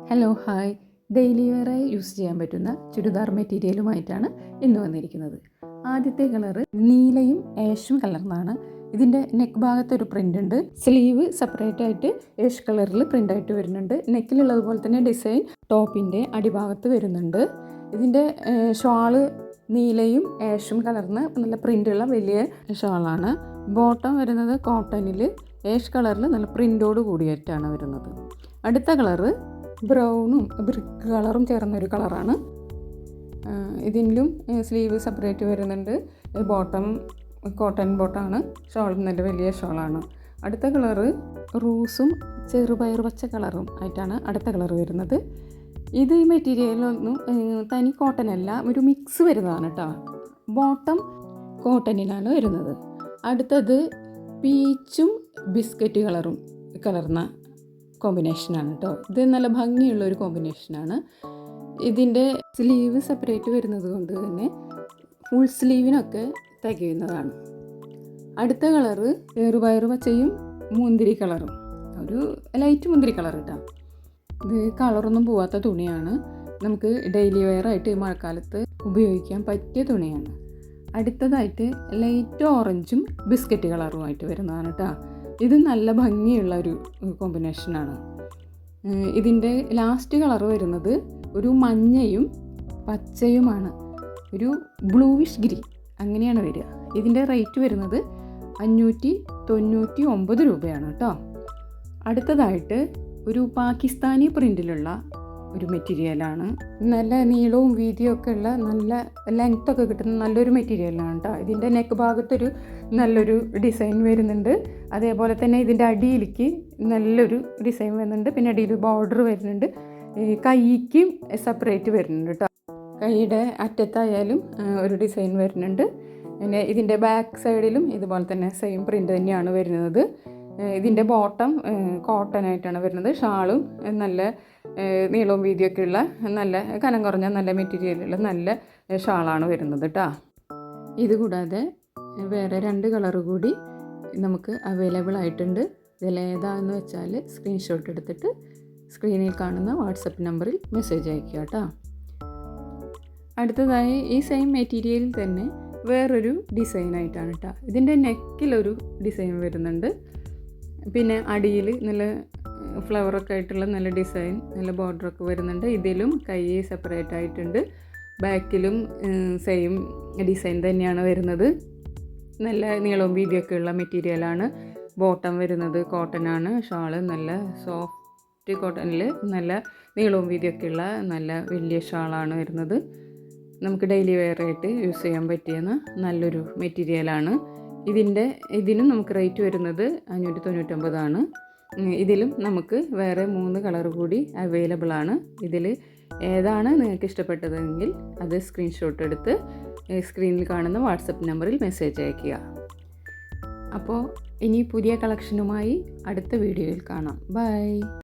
Hello hi, daily വെയറായി use ചെയ്യാൻ പറ്റുന്ന ചുരിദാർ മെറ്റീരിയലുമായിട്ടാണ് ഇന്ന് വന്നിരിക്കുന്നത്. ആദ്യത്തെ കളറ് നീലയും ആഷും കളറിനാണ്. ഇതിൻ്റെ നെക്ക് ഭാഗത്തൊരു പ്രിൻ്റ് ഉണ്ട്. സ്ലീവ് സെപ്പറേറ്റ് ആയിട്ട് ആഷ് കളറിൽ പ്രിൻ്റായിട്ട് വരുന്നുണ്ട്. നെക്കിലുള്ളതുപോലെ തന്നെ ഡിസൈൻ ടോപ്പിൻ്റെ അടിഭാഗത്ത് വരുന്നുണ്ട്. ഇതിൻ്റെ ഷാള് നീലയും ആഷും കളറിന് നല്ല പ്രിൻ്റുള്ള വലിയ ഷാളാണ്. ബോട്ടം വരുന്നത് കോട്ടണിൽ ആഷ് കളറിൽ നല്ല പ്രിൻ്റോട് കൂടിയിട്ടാണ് വരുന്നത്. അടുത്ത കളറ് ബ്രൗണും ബ്രിക്ക് കളറും ചേർന്നൊരു കളറാണ്. ഇതിലും സ്ലീവ് സെപ്പറേറ്റ് വരുന്നുണ്ട്. ബോട്ടം കോട്ടൺ ബോട്ടമാണ്. ഷോളും നല്ല വലിയ ഷോളാണ്. അടുത്ത കളറ് റൂസും ചെറുപയർ പച്ച കളറും ആയിട്ടാണ് അടുത്ത കളർ വരുന്നത്. ഇത് ഈ മെറ്റീരിയലൊന്നും തനി കോട്ടൺ അല്ല, ഒരു മിക്സ് വരുന്നതാണ് കേട്ടോ. ബോട്ടം കോട്ടണിലാണ് വരുന്നത്. അടുത്തത് പീച്ചും ബിസ്ക്കറ്റ് കളറും കലർന്ന കോമ്പിനേഷനാണ് കേട്ടോ. ഇത് നല്ല ഭംഗിയുള്ളൊരു കോമ്പിനേഷനാണ്. ഇതിൻ്റെ സ്ലീവ് സെപ്പറേറ്റ് വരുന്നത് കൊണ്ട് തന്നെ ഫുൾ സ്ലീവിനൊക്കെ തികയുന്നതാണ്. അടുത്ത കളറ് ചെറുപയർ പച്ചയും മുന്തിരി കളറും, ഒരു ലൈറ്റ് മുന്തിരി കളർ കേട്ടോ. ഇത് കളറൊന്നും പോവാത്ത തുണിയാണ്. നമുക്ക് ഡെയിലി വെയർ ആയിട്ട് മഴക്കാലത്ത് ഉപയോഗിക്കാൻ പറ്റിയ തുണിയാണ്. അടുത്തതായിട്ട് ലൈറ്റ് ഓറഞ്ചും ബിസ്ക്കറ്റ് കളറുമായിട്ട് വരുന്നതാണ് കേട്ടോ. ഇത് നല്ല ഭംഗിയുള്ള ഒരു കോമ്പിനേഷനാണ്. ഇതിൻ്റെ ലാസ്റ്റ് കളർ വരുന്നത് ഒരു മഞ്ഞയും പച്ചയുമാണ്, ഒരു ബ്ലൂവിഷ് ഗ്രീൻ അങ്ങനെയാണ് വരിക. ഇതിൻ്റെ റേറ്റ് വരുന്നത് 599 രൂപയാണ് കേട്ടോ. അടുത്തതായിട്ട് ഒരു പാകിസ്ഥാനി പ്രിൻ്റിലുള്ള ഒരു മെറ്റീരിയലാണ്. നല്ല നീളവും വീതിയും ഒക്കെ ഉള്ള, നല്ല ലെങ്ത്തൊക്കെ കിട്ടുന്ന നല്ലൊരു മെറ്റീരിയലാണ് കേട്ടോ. ഇതിൻ്റെ നെക്ക് ഭാഗത്തൊരു നല്ലൊരു ഡിസൈൻ വരുന്നുണ്ട്. അതേപോലെ തന്നെ ഇതിൻ്റെ അടിയിലേക്ക് നല്ലൊരു ഡിസൈൻ വരുന്നുണ്ട്. പിന്നെ അടിയിൽ ബോർഡർ വരുന്നുണ്ട്. കൈക്ക് സെപ്പറേറ്റ് വരുന്നുണ്ട് കേട്ടോ. കൈയുടെ അറ്റത്തായാലും ഒരു ഡിസൈൻ വരുന്നുണ്ട്. പിന്നെ ഇതിൻ്റെ ബാക്ക് സൈഡിലും ഇതുപോലെ തന്നെ സെയിം പ്രിൻ്റ് തന്നെയാണ് വരുന്നത്. ഇതിൻ്റെ ബോട്ടം കോട്ടൺ ആയിട്ടാണ് വരുന്നത്. ഷാളും നല്ല നീളവും വീതിയൊക്കെ ഉള്ള നല്ല കനം കുറഞ്ഞ നല്ല മെറ്റീരിയലുള്ള നല്ല ഷാളാണ് വരുന്നത് കേട്ടോ. ഇതുകൂടാതെ വേറെ 2 കളറ് കൂടി നമുക്ക് അവൈലബിൾ ആയിട്ടുണ്ട്. ഇതിലേതാന്ന് വെച്ചാൽ സ്ക്രീൻഷോട്ട് എടുത്തിട്ട് സ്ക്രീനിൽ കാണുന്ന വാട്സപ്പ് നമ്പറിൽ മെസ്സേജ് അയയ്ക്കുക കേട്ടോ. അടുത്തതായി ഈ സെയിം മെറ്റീരിയലിൽ തന്നെ വേറൊരു ഡിസൈനായിട്ടാണ് കേട്ടോ. ഇതിൻ്റെ നെക്കിലൊരു ഡിസൈൻ വരുന്നുണ്ട്. പിന്നെ അടിയിൽ നല്ല ഫ്ലവറൊക്കെ ആയിട്ടുള്ള നല്ല ഡിസൈൻ, നല്ല ബോർഡറൊക്കെ വരുന്നുണ്ട്. ഇതിലും കൈ സെപ്പറേറ്റ് ആയിട്ടുണ്ട്. ബാക്കിലും സെയിം ഡിസൈൻ തന്നെയാണ് വരുന്നത്. നല്ല നീളവും വീതിയൊക്കെ ഉള്ള മെറ്റീരിയലാണ്. ബോട്ടം വരുന്നത് കോട്ടനാണ്. ഷാള് നല്ല സോഫ്റ്റ് കോട്ടണിൽ നല്ല നീളവും വീതിയൊക്കെ ഉള്ള നല്ല വലിയ ഷാളാണ് വരുന്നത്. നമുക്ക് ഡെയിലി വെയർ ആയിട്ട് യൂസ് ചെയ്യാൻ പറ്റിയ നല്ലൊരു മെറ്റീരിയലാണ്. ഇതിനും നമുക്ക് റേറ്റ് വരുന്നത് 599 ആണ്. ഇതിലും നമുക്ക് വേറെ 3 കളർ കൂടി അവൈലബിൾ ആണ്. ഇതിൽ ഏതാണ് നിങ്ങൾക്ക് ഇഷ്ടപ്പെട്ടതെങ്കിൽ അത് സ്ക്രീൻഷോട്ട് എടുത്ത് സ്ക്രീനിൽ കാണുന്ന വാട്സപ്പ് നമ്പറിൽ മെസ്സേജ് അയയ്ക്കുക. അപ്പോൾ ഇനി പുതിയ കളക്ഷനുമായി അടുത്ത വീഡിയോയിൽ കാണാം. ബൈ.